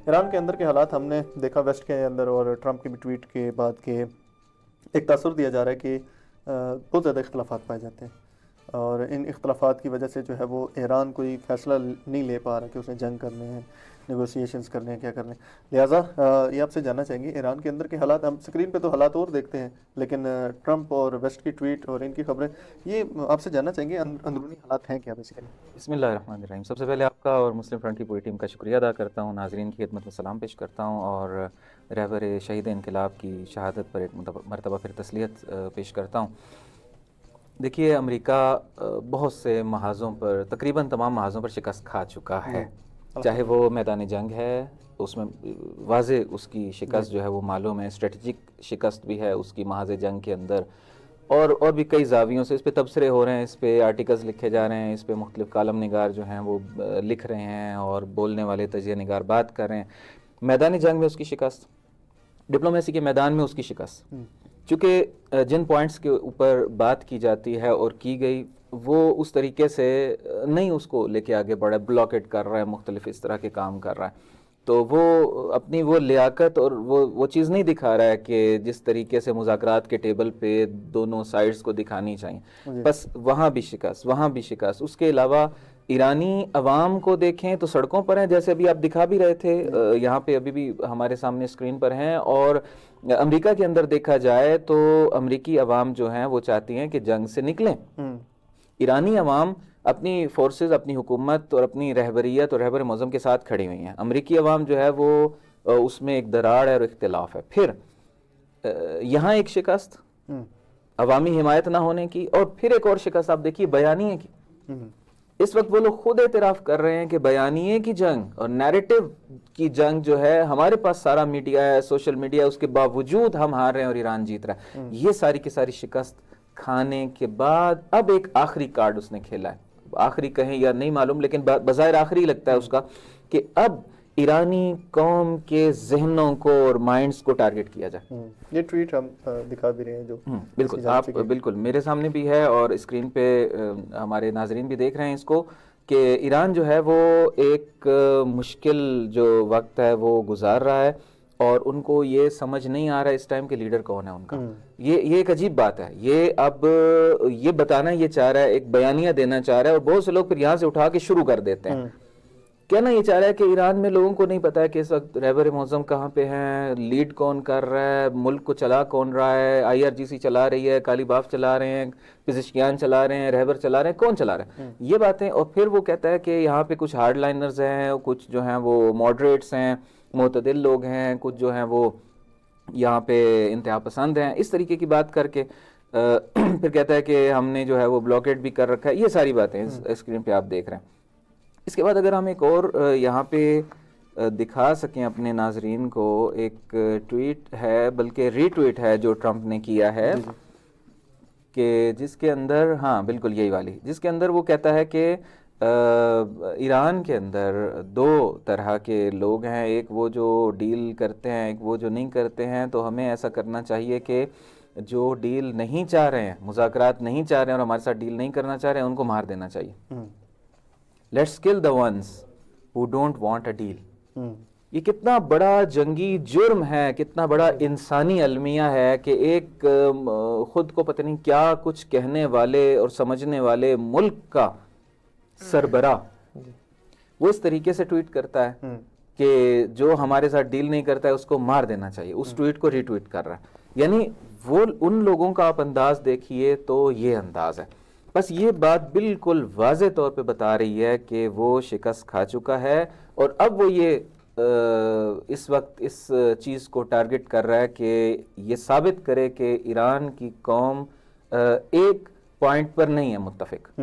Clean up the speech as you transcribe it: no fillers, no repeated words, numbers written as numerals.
ایران کے اندر کے حالات ہم نے دیکھا ویسٹ کے اندر، اور ٹرمپ کی بھی ٹویٹ کے بعد کے ایک تاثر دیا جا رہا ہے کہ بہت زیادہ اختلافات پائے جاتے ہیں، اور ان اختلافات کی وجہ سے جو ہے وہ ایران کوئی فیصلہ نہیں لے پا رہا کہ اس نے جنگ کرنے ہیں، نیگوسیشنز کرنے ہیں، کیا کرنے ہیں۔ لہٰذا یہ آپ سے جاننا چاہیں گے ایران کے اندر کے حالات، ہم اسکرین پہ تو حالات اور دیکھتے ہیں، لیکن ٹرمپ اور ویسٹ کی ٹویٹ اور ان کی خبریں، یہ آپ سے جاننا چاہیں گے اندرونی حالات ہیں کیا بیسیکلی؟ بسم اللہ الرحمن الرحیم۔ سب سے پہلے آپ کا اور مسلم فرنٹ کی پوری ٹیم کا شکریہ ادا کرتا ہوں، ناظرین کی خدمت میں سلام پیش کرتا ہوں، اور رہبر شہید انقلاب کی شہادت پر ایک مرتبہ پھر تسلیت پیش کرتا ہوں۔ دیکھیے، امریکہ بہت سے محاذوں پر، تقریباً تمام محاذوں پر شکست کھا چکا ہے، چاہے وہ میدان جنگ ہے، اس میں واضح اس کی شکست جو ہے وہ معلوم ہے، اسٹریٹجک شکست بھی ہے اس کی محاذ جنگ کے اندر، اور بھی کئی زاویوں سے اس پہ تبصرے ہو رہے ہیں، اس پہ آرٹیکلز لکھے جا رہے ہیں، اس پہ مختلف کالم نگار جو ہیں وہ لکھ رہے ہیں، اور بولنے والے تجزیہ نگار بات کر رہے ہیں۔ میدانی جنگ میں اس کی شکست، ڈپلومیسی کے میدان میں اس کی شکست، چونکہ جن پوائنٹس کے اوپر بات کی جاتی ہے اور کی گئی وہ اس طریقے سے نہیں اس کو لے کے آگے بڑھا، بلاکیٹ کر رہا ہے، مختلف اس طرح کے کام کر رہا ہے، تو وہ اپنی وہ لیاقت اور وہ چیز نہیں دکھا رہا ہے کہ جس طریقے سے مذاکرات کے ٹیبل پہ دونوں سائڈز کو دکھانی چاہیے۔ بس وہاں بھی شکست۔ اس کے علاوہ ایرانی عوام کو دیکھیں تو سڑکوں پر ہیں، جیسے ابھی آپ دکھا بھی رہے تھے، یہاں پہ ابھی بھی ہمارے سامنے اسکرین پر ہیں، اور امریکہ کے اندر دیکھا جائے تو امریکی عوام جو ہیں وہ چاہتی ہیں کہ جنگ سے نکلیں۔ ایرانی عوام اپنی فورسز، اپنی حکومت اور اپنی رہبریت اور رہبر معظم کے ساتھ کھڑی ہوئی ہیں۔ امریکی عوام جو ہے وہ اس میں ایک دراڑ ہے اور اختلاف ہے۔ پھر یہاں ایک شکست عوامی حمایت نہ ہونے کی، اور پھر ایک اور شکست آپ دیکھیے بیانیے کی۔ اس وقت وہ لوگ خود اعتراف کر رہے ہیں کہ بیانیے کی جنگ اور نیریٹو کی جنگ جو ہے، ہمارے پاس سارا میڈیا ہے، سوشل میڈیا، اس کے باوجود ہم ہار رہے ہیں اور ایران جیت رہا ہے۔ یہ ساری کی ساری شکست کھانے کے بعد اب ایک آخری کارڈ اس نے کھیلا ہے، آخری کہیں یا نہیں معلوم، لیکن بظاہر آخری لگتا ہے اس کا، کہ اب ایرانی قوم کے ذہنوں کو اور مائنڈز کو ٹارگٹ کیا جائے۔ یہ ٹویٹ ہم دکھا بھی رہے ہیں جو بالکل، آپ بالکل میرے سامنے بھی ہے اور اسکرین پہ ہمارے ناظرین بھی دیکھ رہے ہیں اس کو، کہ ایران جو ہے وہ ایک مشکل جو وقت ہے وہ گزار رہا ہے، اور ان کو یہ سمجھ نہیں آ رہا ہے اس ٹائم کے لیڈر کون ہے ان کا۔ یہ ایک عجیب بات ہے، یہ اب یہ بتانا یہ چاہ رہا ہے، ایک بیانیہ دینا چاہ رہا ہے، اور بہت سے لوگ پھر یہاں سے اٹھا کے شروع کر دیتے ہیں۔ کہنا یہ چاہ رہا ہے کہ ایران میں لوگوں کو نہیں پتا ہے کہ اس وقت رہبر معظم کہاں پہ ہیں، لیڈ کون کر رہا ہے، ملک کو چلا کون رہا ہے، IRGC چلا رہی ہے، کالی باف چلا رہے ہیں، پزشکیان چلا رہے ہیں، رہبر چلا رہے ہیں، کون چلا رہے ہیں، یہ باتیں۔ اور پھر وہ کہتا ہے کہ یہاں پہ کچھ ہارڈ لائنرز ہیں، کچھ جو ہیں وہ ماڈریٹس ہیں، معتدل لوگ ہیں، کچھ جو ہیں وہ یہاں پہ انتہا پسند ہیں، اس طریقے کی بات کر کے پھر کہتا ہے کہ ہم نے جو ہے وہ بلاکیٹ بھی کر رکھا ہے۔ یہ ساری باتیں اسکرین پہ آپ دیکھ رہے ہیں۔ اس کے بعد اگر ہم ایک اور یہاں پہ دکھا سکیں اپنے ناظرین کو، ایک ٹویٹ ہے، بلکہ ری ٹویٹ ہے جو ٹرمپ نے کیا ہے، کہ جس کے اندر، ہاں بالکل یہی والی، جس کے اندر وہ کہتا ہے کہ ایران کے اندر دو طرح کے لوگ ہیں، ایک وہ جو ڈیل کرتے ہیں، ایک وہ جو نہیں کرتے ہیں، تو ہمیں ایسا کرنا چاہیے کہ جو ڈیل نہیں چاہ رہے ہیں، مذاکرات نہیں چاہ رہے ہیں اور ہمارے ساتھ ڈیل نہیں کرنا چاہ رہے ہیں، ان کو مار دینا چاہیے۔ Let's kill the ones who don't want a deal. یہ کتنا بڑا جنگی جرم ہے، کتنا بڑا انسانی المیہ ہے کہ ایک خود کو پتہ نہیں کیا کچھ کہنے والے اور سمجھنے والے ملک کا سربراہ وہ اس طریقے سے ٹویٹ کرتا ہے کہ جو ہمارے ساتھ ڈیل نہیں کرتا ہے اس کو مار دینا چاہیے، اس ٹویٹ کو ری ٹویٹ کر رہا ہے۔ یعنی وہ ان لوگوں کا آپ انداز دیکھیے تو یہ انداز ہے۔ بس یہ بات بالکل واضح طور پہ بتا رہی ہے کہ وہ شکست کھا چکا ہے، اور اب وہ یہ اس وقت اس چیز کو ٹارگٹ کر رہا ہے کہ یہ ثابت کرے کہ ایران کی قوم ایک پوائنٹ پر نہیں ہے متفق۔